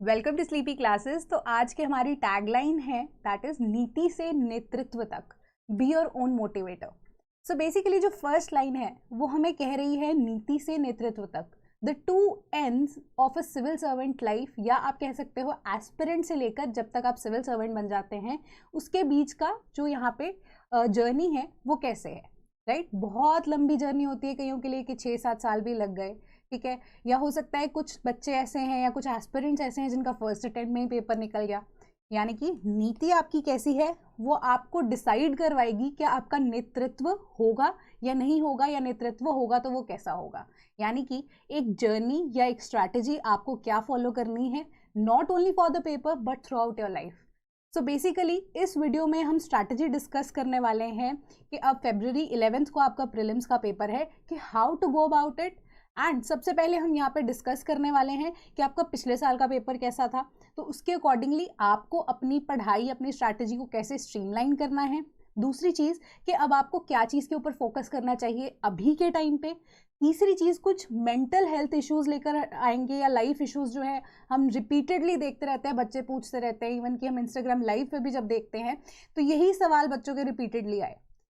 Welcome to sleepy classes. तो आज की हमारी टैगलाइन है दैट इज नीति से नेतृत्व तक, be your own motivator. So basically जो फर्स्ट लाइन है वो हमें कह रही है नीति से नेतृत्व तक, the two ends of a civil servant life, या आप कह सकते हो एस्पिरेंट से लेकर जब तक आप सिविल सर्वेंट बन जाते हैं उसके बीच का जो यहाँ पे जर्नी है वो कैसे है, राइट। बहुत लंबी जर्नी होती है कईयों के लिए कि 6-7 साल भी लग गए, ठीक है। या हो सकता है कुछ बच्चे ऐसे हैं या कुछ एस्पिरेंट्स ऐसे हैं जिनका फर्स्ट अटेम्प्ट में ही पेपर निकल गया। यानी कि नीति आपकी कैसी है वो आपको डिसाइड करवाएगी कि आपका नेतृत्व होगा या नहीं होगा, या नेतृत्व होगा तो वो कैसा होगा। यानी कि एक जर्नी या एक स्ट्रैटेजी आपको क्या फॉलो करनी है, not only for the paper but through out your life. So basically इस वीडियो में हम स्ट्रैटेजी डिस्कस करने वाले हैं कि अब February 11 को आपका प्रीलिम्स का पेपर है कि how to go about it. And सबसे पहले हम यहाँ पे डिस्कस करने वाले हैं कि आपका पिछले साल का पेपर कैसा था, तो उसके अकॉर्डिंगली आपको अपनी पढ़ाई, अपनी स्ट्रैटेजी को कैसे स्ट्रीमलाइन करना है। दूसरी चीज़ कि अब आपको क्या चीज़ के ऊपर फोकस करना चाहिए अभी के टाइम पे। तीसरी चीज़ कुछ मेंटल हेल्थ इश्यूज लेकर आएंगे, या लाइफ इश्यूज जो है हम रिपीटेडली देखते रहते हैं, बच्चे पूछते रहते हैं, इवन कि हम इंस्टाग्राम लाइव पे भी जब देखते हैं तो यही सवाल बच्चों के रिपीटेडली आए,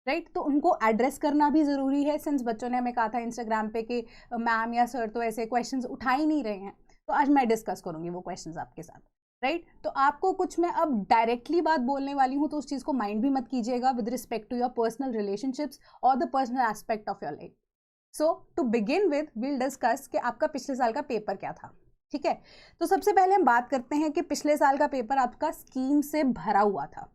राइट। तो उनको एड्रेस करना भी ज़रूरी है, सिंस बच्चों ने हमें कहा था इंस्टाग्राम पे कि मैम या सर तो ऐसे क्वेश्चंस उठा ही नहीं रहे हैं, तो आज मैं डिस्कस करूँगी वो क्वेश्चंस आपके साथ, राइट। तो आपको कुछ मैं अब डायरेक्टली बात बोलने वाली हूँ तो उस चीज़ को माइंड भी मत कीजिएगा with respect to your personal relationships और the personal aspect of your life. So to begin with will discuss कि आपका पिछले साल का पेपर क्या था, ठीक है। तो सबसे पहले हम बात करते हैं कि पिछले साल का पेपर आपका स्कीम से भरा हुआ था,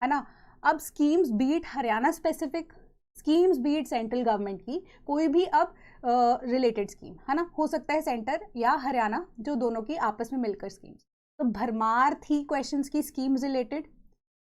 है ना। अब स्कीम्स बीट हरियाणा स्पेसिफिक, स्कीम्स बीट सेंट्रल गवर्नमेंट की कोई भी अब रिलेटेड स्कीम, है ना, हो सकता है सेंटर या हरियाणा, जो दोनों की आपस में मिलकर स्कीम्स, तो भरमार थी क्वेश्चंस की स्कीम्स रिलेटेड।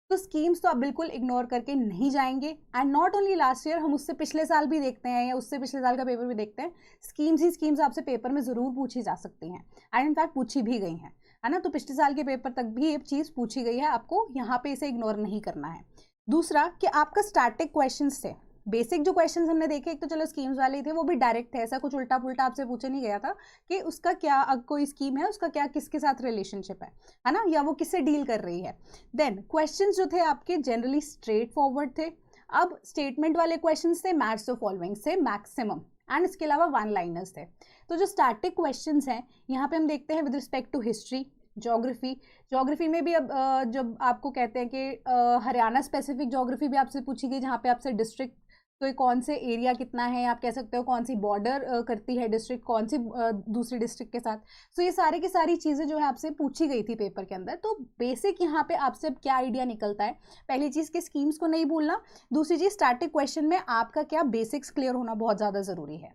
तो स्कीम्स तो आप बिल्कुल इग्नोर करके नहीं जाएंगे। And not only last year, हम उससे पिछले साल भी देखते हैं या उससे पिछले साल का पेपर भी देखते हैं, स्कीम्स ही स्कीम्स आपसे पेपर में ज़रूर पूछी जा सकती हैं, एंड इनफैक्ट पूछी भी गई हैं, है ना। तो पिछले साल के पेपर तक भी ये चीज़ पूछी गई है, आपको यहाँ पे इसे इग्नोर नहीं करना है। दूसरा कि आपका स्टैटिक क्वेश्चंस थे, बेसिक जो क्वेश्चंस हमने देखे, एक तो चलो स्कीम्स वाले ही थे, वो भी डायरेक्ट थे, ऐसा कुछ उल्टा पुल्टा आपसे पूछे नहीं गया था कि उसका क्या, अगर कोई स्कीम है उसका क्या किसके साथ रिलेशनशिप है ना, या वो किससे डील कर रही है। देन क्वेश्चंस जो थे आपके जनरली स्ट्रेट फॉरवर्ड थे। अब स्टेटमेंट वाले क्वेश्चंस थे मैच द फॉलोइंग से मैक्सिमम, एंड इसके अलावा वन लाइनर्स थे। तो जो स्टैटिक क्वेश्चंस हैं यहाँ पे हम देखते हैं with respect to history, geography में भी अब जब आपको कहते हैं कि हरियाणा स्पेसिफिक ज्योग्राफी भी आपसे पूछी गई, जहाँ पे आपसे डिस्ट्रिक्ट तो कौन से एरिया कितना है, आप कह सकते हो कौन सी बॉर्डर करती है डिस्ट्रिक्ट कौन सी दूसरी डिस्ट्रिक्ट के साथ। सो ये सारी की सारी चीज़ें जो है आपसे पूछी गई थी पेपर के अंदर। तो बेसिक यहाँ पे आपसे अब क्या आइडिया निकलता है, पहली चीज़ कि स्कीम्स को नहीं भूलना, दूसरी चीज़ स्टैटिक क्वेश्चन में आपका क्या बेसिक्स क्लियर होना बहुत ज़्यादा ज़रूरी है,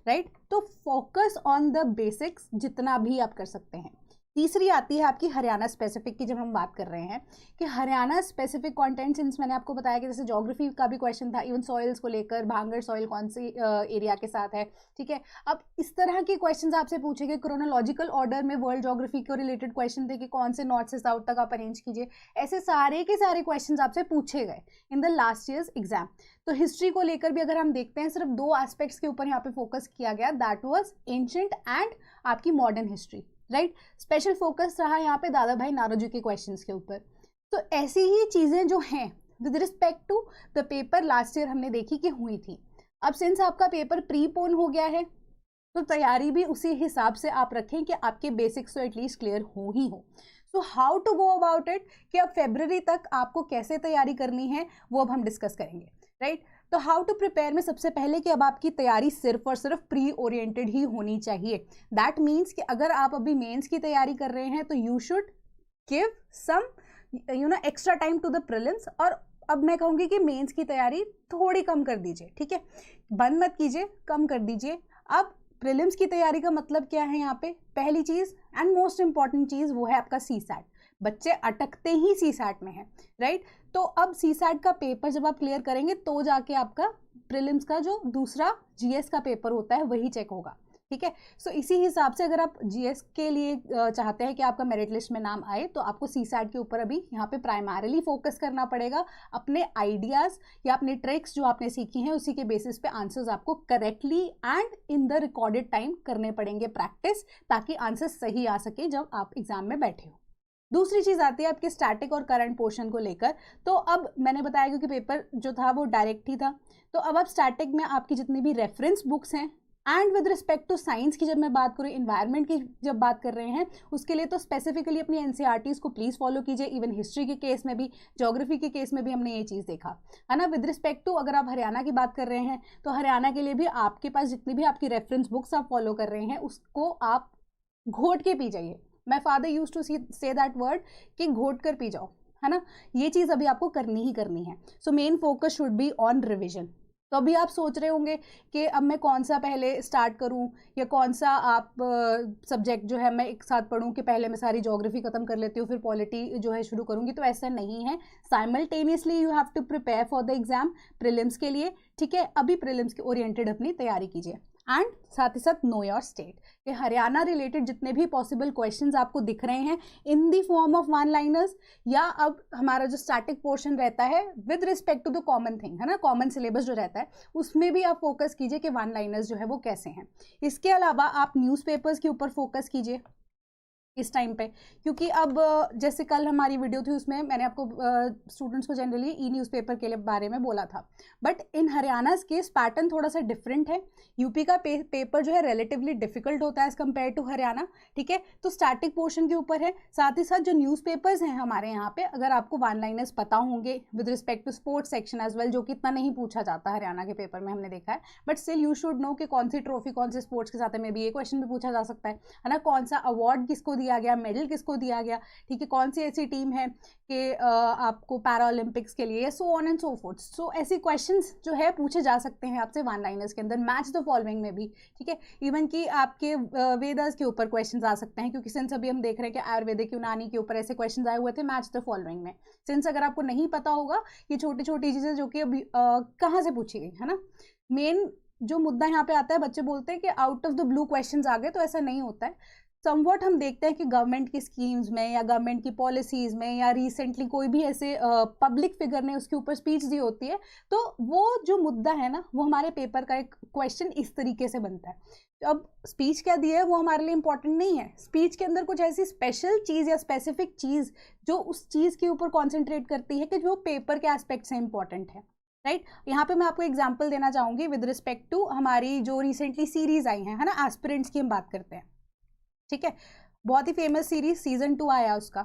राइट। तो फोकस ऑन द बेसिक्स जितना भी आप कर सकते हैं। तीसरी आती है आपकी हरियाणा स्पेसिफिक की, जब हम बात कर रहे हैं कि हरियाणा स्पेसिफिक कंटेंट, सिंस मैंने आपको बताया कि जैसे ज्योग्राफी का भी क्वेश्चन था, इवन सॉइल्स को लेकर, भांगड़ सॉइल कौन सी एरिया के साथ है, ठीक है। अब इस तरह के क्वेश्चंस आपसे पूछे गए, क्रोनोलॉजिकल ऑर्डर में वर्ल्ड ज्योग्राफी को रिलेटेड क्वेश्चन थे कि कौन से नॉर्थ से साउथ तक आप अरेंज कीजिए, ऐसे सारे के सारे क्वेश्चन आपसे पूछे गए in the last years exam. तो हिस्ट्री को लेकर भी अगर हम देखते हैं, सिर्फ 2 एस्पेक्ट्स के ऊपर यहाँ पे फोकस किया गया, दैट वाज एंशिएंट एंड आपकी modern history, right. Special focus रहा यहाँ पे दादा भाई नारोजी के क्वेश्चंस के ऊपर। तो ऐसी ही चीज़ें जो हैं with respect to the paper last year हमने देखी कि हुई थी। अब सिंस आपका पेपर प्रीपोन हो गया है तो तैयारी भी उसी हिसाब से आप रखें कि आपके बेसिक्स तो एटलीस्ट क्लियर हो ही हो। So how to go about it, कि अब फरवरी तक आपको कैसे तैयारी करनी है वो अब हम डिस्कस करेंगे, राइट। तो हाउ टू प्रिपेयर में सबसे पहले कि अब आपकी तैयारी सिर्फ और सिर्फ प्री ओरिएंटेड ही होनी चाहिए। दैट मीन्स कि अगर आप अभी मेंस की तैयारी कर रहे हैं तो you should give some extra time to the prelims, और अब मैं कहूँगी कि मेंस की तैयारी थोड़ी कम कर दीजिए, ठीक है, बंद मत कीजिए, कम कर दीजिए। अब प्रीलिम्स की तैयारी का मतलब क्या है यहाँ पे, पहली चीज़ एंड मोस्ट इंपॉर्टेंट चीज़ वो है आपका CSAT। बच्चे अटकते ही CSAT में है, राइट। तो अब CSAT का पेपर जब आप क्लियर करेंगे तो जाके आपका प्रीलिम्स का जो दूसरा GS का पेपर होता है वही चेक होगा, ठीक है। सो इसी हिसाब से अगर आप जीएस के लिए चाहते हैं कि आपका मेरिट लिस्ट में नाम आए, तो आपको सीसैट के ऊपर अभी यहाँ पे प्राइमरीली फोकस करना पड़ेगा। अपने आइडियाज़ या अपने ट्रिक्स जो आपने सीखी हैं उसी के बेसिस पे आंसर्स आपको correctly and in the recorded time करने पड़ेंगे प्रैक्टिस, ताकि आंसर सही आ सके जब आप एग्जाम में बैठे हो। दूसरी चीज़ आती है आपके स्टैटिक और करंट पोर्शन को लेकर। तो अब मैंने बताया क्योंकि पेपर जो था वो डायरेक्ट ही था, तो अब आप स्टैटिक में आपकी जितनी भी रेफरेंस बुक्स हैं, and with respect to science की जब मैं बात करूँ, इन्वायरमेंट की जब बात कर रहे हैं, उसके लिए तो स्पेसिफिकली अपनी एनसीईआरटीज़ को प्लीज़ फॉलो कीजिए। इवन हिस्ट्री के केस में भी, ज्योग्राफी के केस में भी हमने ये चीज़ देखा है ना। विद रिस्पेक्ट टू अगर आप हरियाणा की बात कर रहे हैं, तो हरियाणा के लिए भी आपके पास जितनी भी आपकी रेफरेंस बुक्स आप फॉलो कर रहे हैं उसको आप घोट के पी जाइए। My father used to say that word कि घोट कर पी जाओ, है ना। ये चीज़ अभी आपको करनी ही करनी है। So main focus should be on revision. तो अभी आप सोच रहे होंगे कि अब मैं कौन सा पहले स्टार्ट करूं या कौन सा आप सब्जेक्ट जो है मैं एक साथ पढ़ूं, कि पहले मैं सारी ज्योग्राफी खत्म कर लेती हूँ फिर पॉलिटी जो है शुरू करूंगी। तो ऐसा नहीं है, simultaneously you have to prepare for the exam prelims के लिए, ठीक है। अभी प्रीलिम्स के ओरिएंटेड अपनी तैयारी कीजिए। एंड साथ ही साथ नो योर स्टेट, कि हरियाणा रिलेटेड जितने भी पॉसिबल क्वेश्चंस आपको दिख रहे हैं in the form of one liners, या अब हमारा जो स्टैटिक पोर्शन रहता है with respect to the common thing, है ना, कॉमन सिलेबस जो रहता है उसमें भी आप फोकस कीजिए कि वन लाइनर्स जो है वो कैसे हैं। इसके अलावा आप न्यूज़पेपर्स के ऊपर फोकस कीजिए इस टाइम पे, क्योंकि अब जैसे कल हमारी वीडियो थी उसमें मैंने आपको स्टूडेंट्स को जनरली ई न्यूज़पेपर के लिए बारे में बोला था, but in Haryana case pattern थोड़ा सा डिफरेंट है। यूपी का पेपर जो है रिलेटिवली डिफिकल्ट होता है एज कम्पेयर टू हरियाणा, ठीक है। तो स्टैटिक पोर्शन के ऊपर है, साथ ही साथ जो न्यूज़पेपर्स हैं हमारे यहाँ पे, अगर आपको वन लाइनर्स पता होंगे with respect to sports section as well, जो कि इतना नहीं पूछा जाता हरियाणा के पेपर में हमने देखा है, but still you should know कि कौन सी ट्रॉफी कौन से स्पोर्ट्स के साथ है। मे बी ये क्वेश्चन भी पूछा जा सकता है ना, कौन सा अवार्ड किसको दिया गया, मेडल किसको दिया गया, ठीक है, कौन सी ऐसी टीम है कि आपको पैरा ओलंपिक्स के लिए, so on and so forth. So ऐसे क्वेश्चंस जो है पूछे जा सकते हैं आपसे वन लाइनर्स के अंदर, मैच द फॉलोइंग में भी, ठीक है। इवन कि आपके वेदास के ऊपर क्वेश्चंस आ सकते हैं, क्योंकि सिंस अभी हम देख रहे हैं कि आयुर्वेदिक यूनानी के ऊपर ऐसे क्वेश्चंस आए हुए थे मैच द फॉलोइंग में। सिंस अगर आपको नहीं पता होगा ये छोटी छोटी चीज़ें जो कि अभी कहाँ से पूछी गई, है ना। मेन जो मुद्दा यहाँ पे आता है, बच्चे बोलते हैं कि out of the blue questions आ गए, तो ऐसा नहीं होता है। समवॉट हम देखते हैं कि गवर्नमेंट की स्कीम्स में या गवर्नमेंट की पॉलिसीज़ में या रिसेंटली कोई भी ऐसे पब्लिक फिगर ने उसके ऊपर स्पीच दी होती है, तो वो जो मुद्दा है ना वो हमारे पेपर का एक क्वेश्चन इस तरीके से बनता है। तो अब स्पीच क्या दी है वो हमारे लिए इंपॉर्टेंट नहीं है, स्पीच के अंदर कुछ ऐसी स्पेशल चीज़ या स्पेसिफिक चीज़ जो उस चीज़ के ऊपर कॉन्सेंट्रेट करती है कि जो पेपर के एस्पेक्ट से इंपॉर्टेंट है, राइट। यहाँ पे मैं आपको एग्जाम्पल देना चाहूँगी विद रिस्पेक्ट टू हमारी जो रिसेंटली सीरीज आई है ना, एस्पिरेंट्स की हम बात करते हैं, ठीक है। बहुत ही फेमस सीरीज सीजन 2 आया उसका।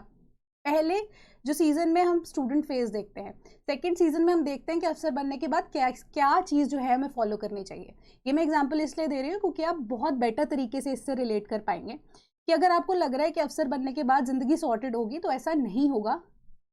पहले जो सीजन में हम स्टूडेंट फेज देखते हैं, सेकंड सीजन में हम देखते हैं कि अफसर बनने के बाद क्या क्या चीज़ जो है हमें फॉलो करनी चाहिए। ये मैं एग्जांपल इसलिए दे रही हूँ क्योंकि आप बहुत बेटर तरीके से इससे रिलेट कर पाएंगे कि अगर आपको लग रहा है कि अफसर बनने के बाद ज़िंदगी सॉर्टेड होगी, तो ऐसा नहीं होगा।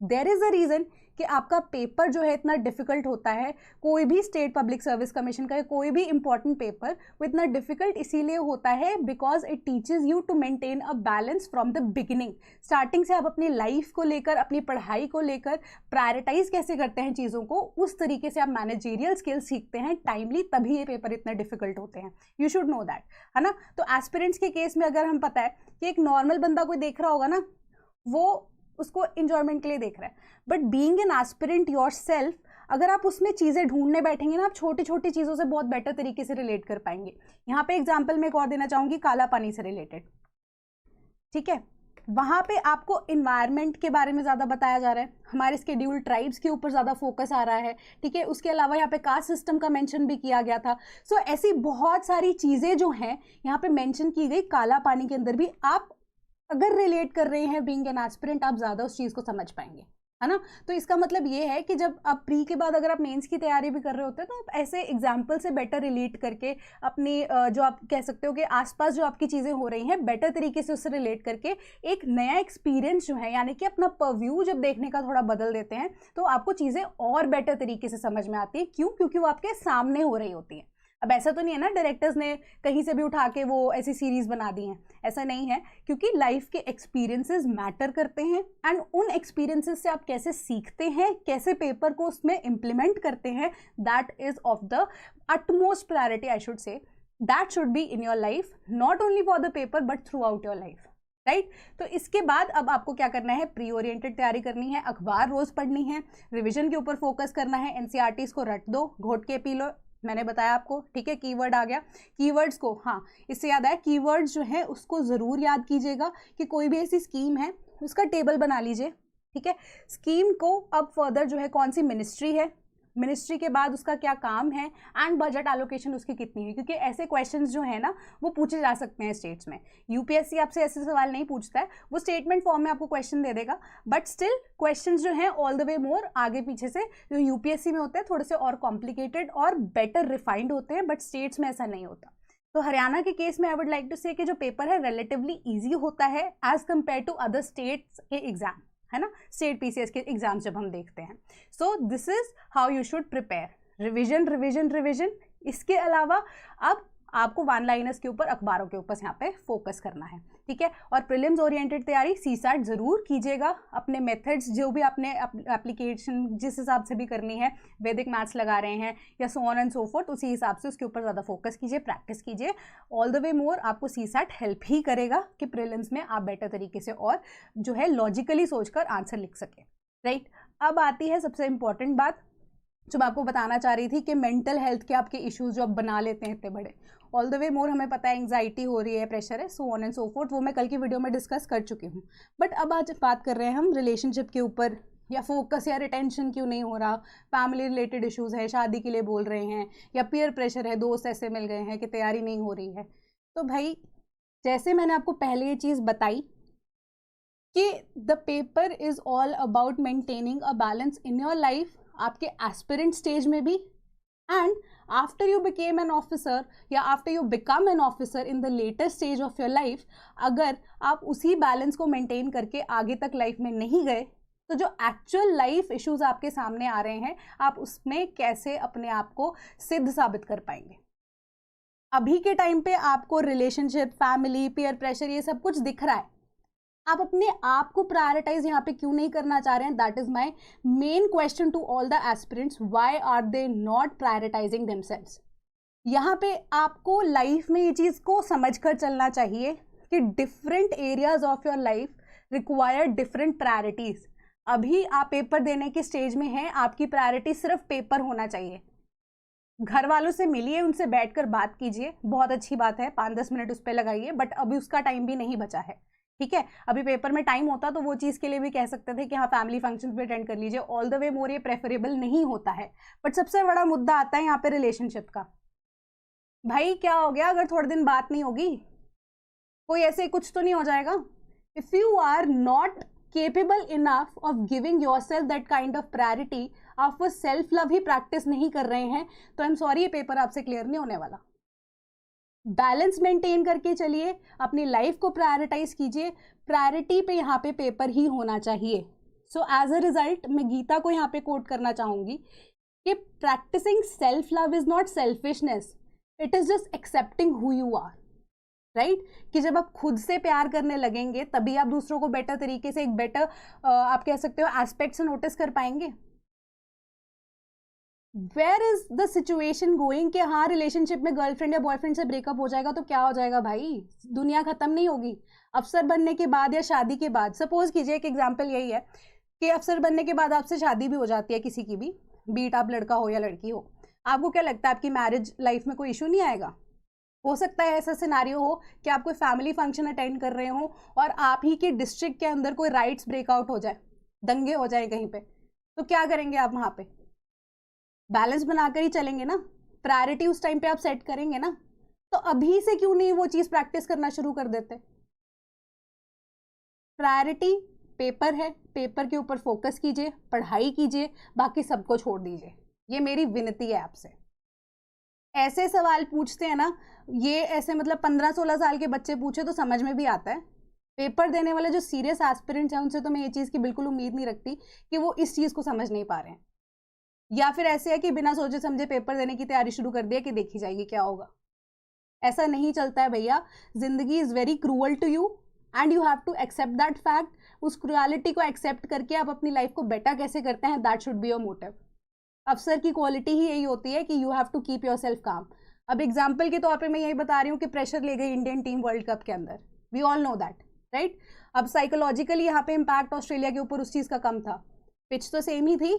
देयर इज़ अ रीज़न कि आपका पेपर जो है इतना डिफिकल्ट होता है। कोई भी स्टेट पब्लिक सर्विस कमीशन का कोई भी इंपॉर्टेंट पेपर वो इतना डिफिकल्ट इसीलिए होता है because it teaches you to maintain a balance from the beginning. Starting से आप अपनी लाइफ को लेकर, अपनी पढ़ाई को लेकर प्रायोरिटाइज कैसे करते हैं चीज़ों को, उस तरीके से आप मैनेजरियल स्किल्स सीखते हैं टाइमली, तभी ये पेपर इतने डिफिकल्ट होते हैं। यू शुड नो दैट, है ना। तो एस्पिरेंट्स के केस में अगर हम पता है कि एक नॉर्मल बंदा कोई देख रहा होगा ना, वो उसको इंजॉयमेंट के लिए देख रहा है, but being an aspirant yourself, अगर आप उसमें चीज़ें ढूंढने बैठेंगे ना, आप छोटी छोटी चीज़ों से बहुत बेटर तरीके से रिलेट कर पाएंगे। यहाँ पे एग्जांपल मैं एक और देना चाहूँगी, काला पानी से रिलेटेड, ठीक है। वहाँ पे आपको इन्वायरमेंट के बारे में ज़्यादा बताया जा रहा है, हमारे स्केड्यूल ट्राइब्स के ऊपर ज़्यादा फोकस आ रहा है, ठीक है। उसके अलावा यहाँ पे कास्ट सिस्टम का मेंशन भी किया गया था। सो ऐसी बहुत सारी चीज़ें जो हैं यहाँ पे मेंशन की गई। काला पानी के अंदर भी आप अगर रिलेट कर रहे हैं बीइंग एन एस्पिरेंट, आप ज़्यादा उस चीज़ को समझ पाएंगे, है ना। तो इसका मतलब ये है कि जब आप प्री के बाद अगर आप मेंस की तैयारी भी कर रहे होते हैं, तो आप ऐसे एग्जाम्पल से बेटर रिलेट करके अपनी जो आप कह सकते हो कि आसपास जो आपकी चीज़ें हो रही हैं, बेटर तरीके से उससे रिलेट करके एक नया एक्सपीरियंस जो है, यानी कि अपना परव्यू जब देखने का थोड़ा बदल देते हैं, तो आपको चीज़ें और बेटर तरीके से समझ में आती है। क्यों? क्योंकि वो आपके सामने हो रही होती है। अब ऐसा तो नहीं है ना डायरेक्टर्स ने कहीं से भी उठा के वो ऐसी सीरीज बना दी हैं, ऐसा नहीं है, क्योंकि लाइफ के एक्सपीरियंसेस मैटर करते हैं एंड उन एक्सपीरियंसेस से आप कैसे सीखते हैं, कैसे पेपर को उसमें इम्प्लीमेंट करते हैं, that is of the utmost priority I should say. That should be in your life, not only for the paper but through out your life, right. तो इसके बाद अब आपको क्या करना है, प्री ओरिएंटेड तैयारी करनी है, अखबार रोज पढ़नी है, रिवीजन के ऊपर फोकस करना है, एनसीईआरटीज को रट दो, घोट के पी लो, मैंने बताया आपको, ठीक है। कीवर्ड आ गया, कीवर्ड्स को, हाँ इससे याद आया, कीवर्ड्स जो है उसको ज़रूर याद कीजिएगा कि कोई भी ऐसी स्कीम है उसका टेबल बना लीजिए, ठीक है। स्कीम को अब फर्दर जो है कौन सी मिनिस्ट्री है, मिनिस्ट्री के बाद उसका क्या काम है, एंड बजट एलोकेशन उसकी कितनी है, क्योंकि ऐसे क्वेश्चंस जो है ना वो पूछे जा सकते हैं स्टेट्स में। यूपीएससी आपसे ऐसे सवाल नहीं पूछता है, वो स्टेटमेंट फॉर्म में आपको क्वेश्चन दे देगा, बट स्टिल क्वेश्चंस जो हैं ऑल द वे मोर आगे पीछे से जो यूपीएससी में होते हैं थोड़े से और कॉम्प्लिकेटेड और बेटर रिफाइंड होते हैं, बट स्टेट्स में ऐसा नहीं होता। तो हरियाणा के केस में आई वुड लाइक टू से कि जो पेपर है रिलेटिवली ईजी होता है as compare to other states के एग्जाम, है ना, स्टेट पीसीएस के एग्जाम जब हम देखते हैं। सो this is how you should prepare, revision revision revision. इसके अलावा अब आपको वन लाइनर्स के ऊपर, अखबारों के ऊपर यहाँ पे फोकस करना है, ठीक है। और प्रीलिम्स ओरिएंटेड तैयारी सीसैट जरूर कीजिएगा, अपने मेथड्स जो भी आपने एप्लीकेशन जिस हिसाब से भी करनी है, वैदिक मैथ्स लगा रहे हैं या सो ऑन एंड सो फोर्थ, उसी हिसाब से उसके ऊपर ज़्यादा फोकस कीजिए, प्रैक्टिस कीजिए। ऑल द वे मोर आपको सीसैट हेल्प ही करेगा कि प्रीलिम्स में आप बेटर तरीके से और जो है लॉजिकली सोचकर आंसर लिख सके, राइट। अब आती है सबसे इंपॉर्टेंट बात जो मैं आपको बताना चाह रही थी कि मेंटल हेल्थ के आपके इश्यूज जो आप बना लेते हैं इतने बड़े, ऑल द वे मोर हमें पता है एंग्जाइटी हो रही है, प्रेशर है, सो ऑन एंड सो फोर्थ, वो मैं कल की वीडियो में डिस्कस कर चुकी हूँ। बट अब आज बात कर रहे हैं हम रिलेशनशिप के ऊपर, या फोकस या रिटेंशन क्यों नहीं हो रहा, फैमिली रिलेटेड इश्यूज है, शादी के लिए बोल रहे हैं, या पीयर प्रेशर है, दोस्त ऐसे मिल गए हैं कि तैयारी नहीं हो रही है। तो भाई जैसे मैंने आपको पहले ये चीज़ बताई कि the paper is all about maintaining a balance in your life, आपके एस्पिरेंट स्टेज में भी, and after you became an officer या after you become an officer in the later stage of your life, अगर आप उसी balance को maintain करके आगे तक लाइफ में नहीं गए तो जो एक्चुअल लाइफ इश्यूज आपके सामने आ रहे हैं आप उसमें कैसे अपने आप को सिद्ध साबित कर पाएंगे। अभी के टाइम पे आपको रिलेशनशिप, फैमिली, पीयर प्रेशर, ये सब कुछ दिख रहा है, आप अपने आप को प्रायोरिटाइज यहाँ पे क्यों नहीं करना चाह रहे हैं? That is my main question to all the aspirants, why are they not prioritising themselves. यहाँ पे आपको लाइफ में ये चीज़ को समझकर चलना चाहिए कि different areas of your life require different priorities. अभी आप पेपर देने के स्टेज में हैं, आपकी प्रायोरिटी सिर्फ पेपर होना चाहिए। घर वालों से मिलिए, उनसे बैठकर बात कीजिए, बहुत अच्छी बात है, 5-10 मिनट उस पर लगाइए, बट अभी उसका टाइम भी नहीं बचा है, ठीक है। अभी पेपर में टाइम होता तो वो चीज़ के लिए भी कह सकते थे कि हाँ फैमिली फंक्शंस भी अटेंड कर लीजिए, ऑल द वे मोर ये प्रेफरेबल नहीं होता है। बट सबसे बड़ा मुद्दा आता है यहाँ पे रिलेशनशिप का। भाई क्या हो गया अगर थोड़े दिन बात नहीं होगी, कोई ऐसे कुछ तो नहीं हो जाएगा? If you are not capable enough of giving yourself that kind of priority, आप वो सेल्फ लव ही प्रैक्टिस नहीं कर रहे हैं, तो आई एम सॉरी ये पेपर आपसे क्लियर नहीं होने वाला। बैलेंस मेंटेन करके चलिए, अपनी लाइफ को प्रायोरिटाइज कीजिए, प्रायोरिटी पे यहाँ पे पेपर ही होना चाहिए। सो एज अ रिजल्ट मैं गीता को यहाँ पे कोट करना चाहूँगी कि practising self love is not selfishness, it is just accepting who you are, right. कि जब आप खुद से प्यार करने लगेंगे तभी आप दूसरों को बेटर तरीके से, एक बेटर आप कह सकते हो एस्पेक्ट से नोटिस कर पाएंगे। Where is the situation going कि हाँ रिलेशनशिप में गर्लफ्रेंड या बॉयफ्रेंड से ब्रेकअप हो जाएगा तो क्या हो जाएगा भाई, दुनिया खत्म नहीं होगी। अफसर बनने के बाद या शादी के बाद, सपोज कीजिए एक एग्जांपल यही है कि अफसर बनने के बाद आपसे शादी भी हो जाती है किसी की भी, बीट आप लड़का हो या लड़की हो, आपको क्या लगता है आपकी मैरिज लाइफ में कोई इशू नहीं आएगा? हो सकता है ऐसा सिनारियो हो कि आप कोई फैमिली फंक्शन अटेंड कर रहे हो और आप ही के डिस्ट्रिक्ट के अंदर कोई राइट्स ब्रेकआउट हो जाए, दंगे हो जाए कहीं पे, तो क्या करेंगे आप? वहाँ पे बैलेंस बनाकर ही चलेंगे ना, प्रायोरिटी उस टाइम पे आप सेट करेंगे ना। तो अभी से क्यों नहीं वो चीज़ प्रैक्टिस करना शुरू कर देते? प्रायोरिटी पेपर है, पेपर के ऊपर फोकस कीजिए, पढ़ाई कीजिए, बाकी सबको छोड़ दीजिए, ये मेरी विनती है आपसे। ऐसे सवाल पूछते हैं ना ये, ऐसे मतलब 15-16 साल के बच्चे पूछे तो समझ में भी आता है। पेपर देने वाले जो सीरियस एस्पिरेंट्स हैं उनसे तो मैं ये चीज़ की बिल्कुल उम्मीद नहीं रखती कि वो इस चीज़ को समझ नहीं पा रहे हैं, या फिर ऐसे है कि बिना सोचे समझे पेपर देने की तैयारी शुरू कर दिया कि देखी जाएगी क्या होगा। ऐसा नहीं चलता है भैया, जिंदगी is very cruel to you and you have to accept that fact. उस क्रूअलिटी को एक्सेप्ट करके आप अपनी लाइफ को बेटर कैसे करते हैं, that should be your motive. अफसर की क्वालिटी ही यही होती है कि you have to keep your self calm. अब एग्जाम्पल के तौर पे मैं यही बता रही हूँ कि प्रेशर ले गई इंडियन टीम वर्ल्ड कप के अंदर, we all know that, right. अब साइकोलॉजिकली यहाँ पे इम्पैक्ट ऑस्ट्रेलिया के ऊपर उस चीज़ का कम था, पिच तो सेम ही थी,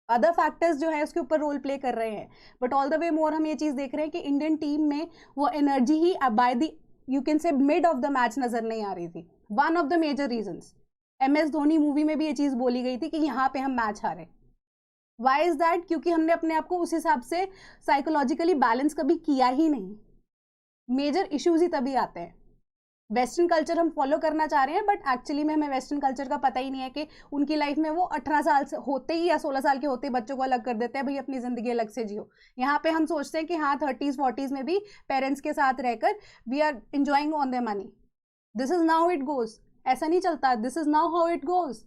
अदर फैक्टर्स जो है उसके ऊपर रोल प्ले कर रहे हैं, बट ऑल द वे मोर हम ये चीज़ देख रहे हैं कि इंडियन टीम में वो एनर्जी ही by the you can say mid of the match नजर नहीं आ रही थी। One of the major reasons, MS Dhoni movie में भी ये चीज़ बोली गई थी कि यहाँ पे हम मैच हारे। Why is that? क्योंकि हमने अपने आप को उस हिसाब से साइकोलॉजिकली बैलेंस कभी किया ही नहीं। मेजर इश्यूज ही तभी आते हैं। वेस्टर्न कल्चर हम फॉलो करना चाह रहे हैं, बट एक्चुअली में हमें वेस्टर्न कल्चर का पता ही नहीं है कि उनकी लाइफ में वो 18 साल से होते ही या 16 साल के होते ही बच्चों को अलग कर देते हैं, भाई अपनी जिंदगी अलग से जियो। यहाँ पे हम सोचते हैं कि हाँ 30s 40s में भी पेरेंट्स के साथ रहकर we are enjoying on their money. This is now it goes, ऐसा नहीं चलता, this is now how it goes.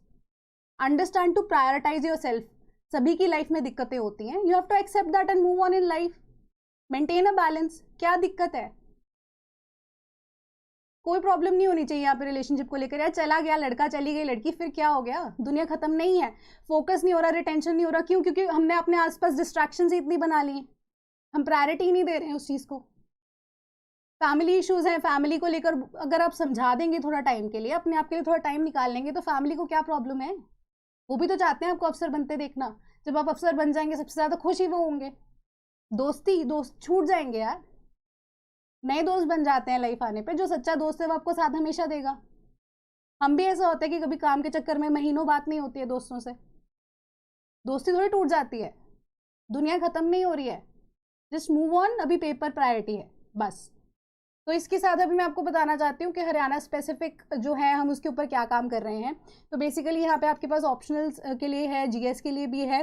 Understand to prioritise your self. सभी की लाइफ में दिक्कतें होती हैं, you have to accept that and move on in life, maintain a balance. क्या दिक्कत है? कोई प्रॉब्लम नहीं होनी चाहिए यहाँ पे रिलेशनशिप को लेकर। यार चला गया लड़का, चली गई लड़की, फिर क्या हो गया? दुनिया खत्म नहीं है। फोकस नहीं हो रहा, रिटेंशन नहीं हो रहा, क्यों? क्योंकि हमने अपने आसपास डिस्ट्रैक्शंस इतनी बना ली हैं, हम प्रायोरिटी नहीं दे रहे हैं उस चीज़ को। फैमिली इश्यूज हैं, फैमिली को लेकर अगर आप समझा देंगे थोड़ा टाइम के लिए, अपने आप के लिए थोड़ा टाइम निकाल लेंगे, तो फैमिली को क्या प्रॉब्लम है? वो भी तो चाहते हैं आपको अफसर बनते देखना। जब आप अफसर बन जाएंगे सबसे ज़्यादा खुश ही वो होंगे। दोस्त छूट जाएंगे यार, नए दोस्त बन जाते हैं लाइफ आने पे। जो सच्चा दोस्त है वो आपको साथ हमेशा देगा। हम भी ऐसा होता है कि कभी काम के चक्कर में महीनों बात नहीं होती है दोस्तों से, दोस्ती थोड़ी टूट जाती है, दुनिया खत्म नहीं हो रही है। जस्ट मूव ऑन, अभी पेपर प्रायोरिटी है बस। तो इसके साथ अभी मैं आपको बताना चाहती हूँ कि हरियाणा स्पेसिफिक जो है हम उसके ऊपर क्या काम कर रहे हैं। तो बेसिकली यहाँ पे आपके पास ऑप्शनल्स के लिए है, GS के लिए भी है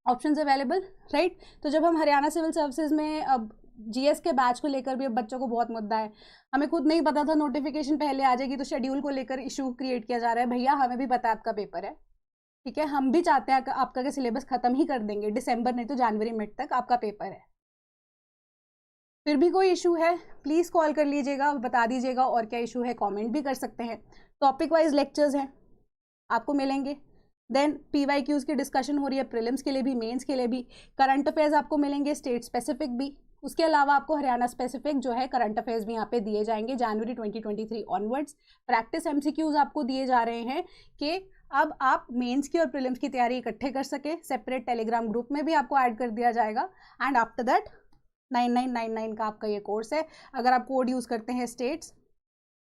ऑप्शंस अवेलेबल, राइट। तो जब हम हरियाणा सिविल सर्विसेज में अब GS के बैच को लेकर भी अब बच्चों को बहुत मुद्दा है, हमें खुद नहीं पता था, नोटिफिकेशन पहले आ जाएगी तो शेड्यूल को लेकर इशू क्रिएट किया जा रहा है। भैया हमें भी पता है आपका पेपर है, ठीक है, हम भी चाहते हैं आपका सिलेबस खत्म ही कर देंगे दिसंबर नहीं तो जनवरी मिड तक आपका पेपर है। फिर भी कोई इशू है प्लीज़ कॉल कर लीजिएगा, बता दीजिएगा, और क्या इशू है कमेंट भी कर सकते हैं। टॉपिक वाइज लेक्चर्स हैं आपको मिलेंगे, देन PYQs की डिस्कशन हो रही है प्रीलिम्स के लिए भी, मेंस के लिए भी, करंट अफेयर्स आपको मिलेंगे, स्टेट स्पेसिफिक भी। उसके अलावा आपको हरियाणा स्पेसिफिक जो है करंट अफेयर्स भी यहाँ पे दिए जाएंगे जनवरी 2023 ऑनवर्ड्स। प्रैक्टिस MCQs आपको दिए जा रहे हैं कि अब आप मेंस की और प्रीलिम्स की तैयारी इकट्ठे कर सके। सेपरेट टेलीग्राम ग्रुप में भी आपको ऐड कर दिया जाएगा। एंड आफ्टर दैट 9999 का आपका ये कोर्स है। अगर आप कोड यूज़ करते हैं स्टेट्स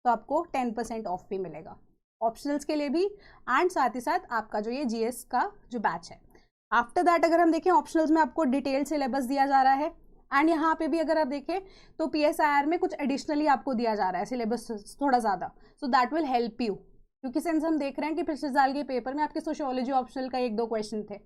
तो आपको 10% ऑफ भी मिलेगा ऑप्शनल्स के लिए भी, एंड साथ ही साथ आपका जो ये GS का जो बैच है। आफ्टर दैट अगर हम देखें ऑप्शनल्स में आपको डिटेल सिलेबस दिया जा रहा है, एंड यहाँ पे भी अगर आप देखें तो PSIR में कुछ एडिशनली आपको दिया जा रहा है सिलेबस थोड़ा ज़्यादा, so that will help you. क्योंकि सिंस हम देख रहे हैं कि पिछले साल के पेपर में आपके सोशियोलॉजी ऑप्शनल का 1-2 क्वेश्चन थे,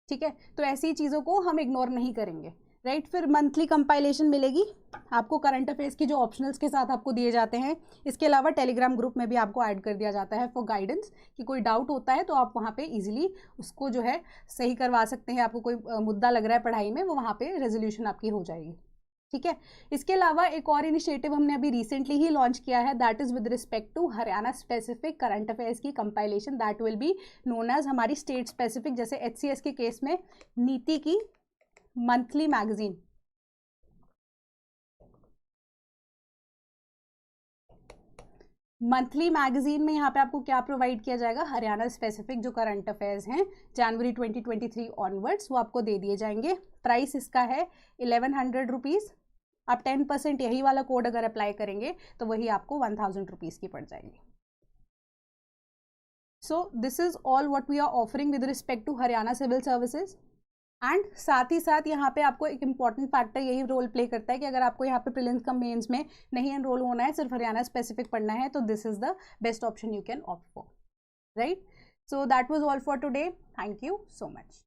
ठीक है, तो ऐसी चीज़ों को हम इग्नोर नहीं करेंगे, राइट। फिर मंथली कंपाइलेशन मिलेगी आपको करंट अफेयर्स की जो ऑप्शनल्स के साथ आपको दिए जाते हैं। इसके अलावा टेलीग्राम ग्रुप में भी आपको ऐड कर दिया जाता है फॉर गाइडेंस, कि कोई डाउट होता है तो आप वहाँ पे इजीली उसको जो है सही करवा सकते हैं। आपको कोई मुद्दा लग रहा है पढ़ाई में, वो वहाँ पे रेजोल्यूशन आपकी हो जाएगी, ठीक है। इसके अलावा एक और इनिशिएटिव हमने अभी रिसेंटली ही लॉन्च किया है, that is with respect to Haryana specific current affairs की compilation, that will be known as हमारी स्टेट स्पेसिफिक, जैसे HCS के केस में नीति की मंथली मैगजीन। मंथली मैगजीन में यहाँ पे आपको क्या प्रोवाइड किया जाएगा, हरियाणा स्पेसिफिक जो करंट अफेयर्स हैं जनवरी 2023 ऑनवर्ड्स वो आपको दे दिए जाएंगे। प्राइस इसका है 1100 रुपीज़। आप 10% यही वाला कोड अगर अप्लाई करेंगे तो वही आपको 1000 रुपीज़ की पड़ जाएगी। So this is all what we are offering with respect to Haryana civil services. And साथ ही साथ यहाँ पे आपको एक इम्पॉर्टेंट फैक्टर यही रोल प्ले करता है कि अगर आपको यहाँ पे प्रीलिम्स का मेंस में नहीं एनरोल होना है, सिर्फ हरियाणा स्पेसिफिक पढ़ना है, तो this is the best option you can opt for, right. So that was all for today, thank you so much.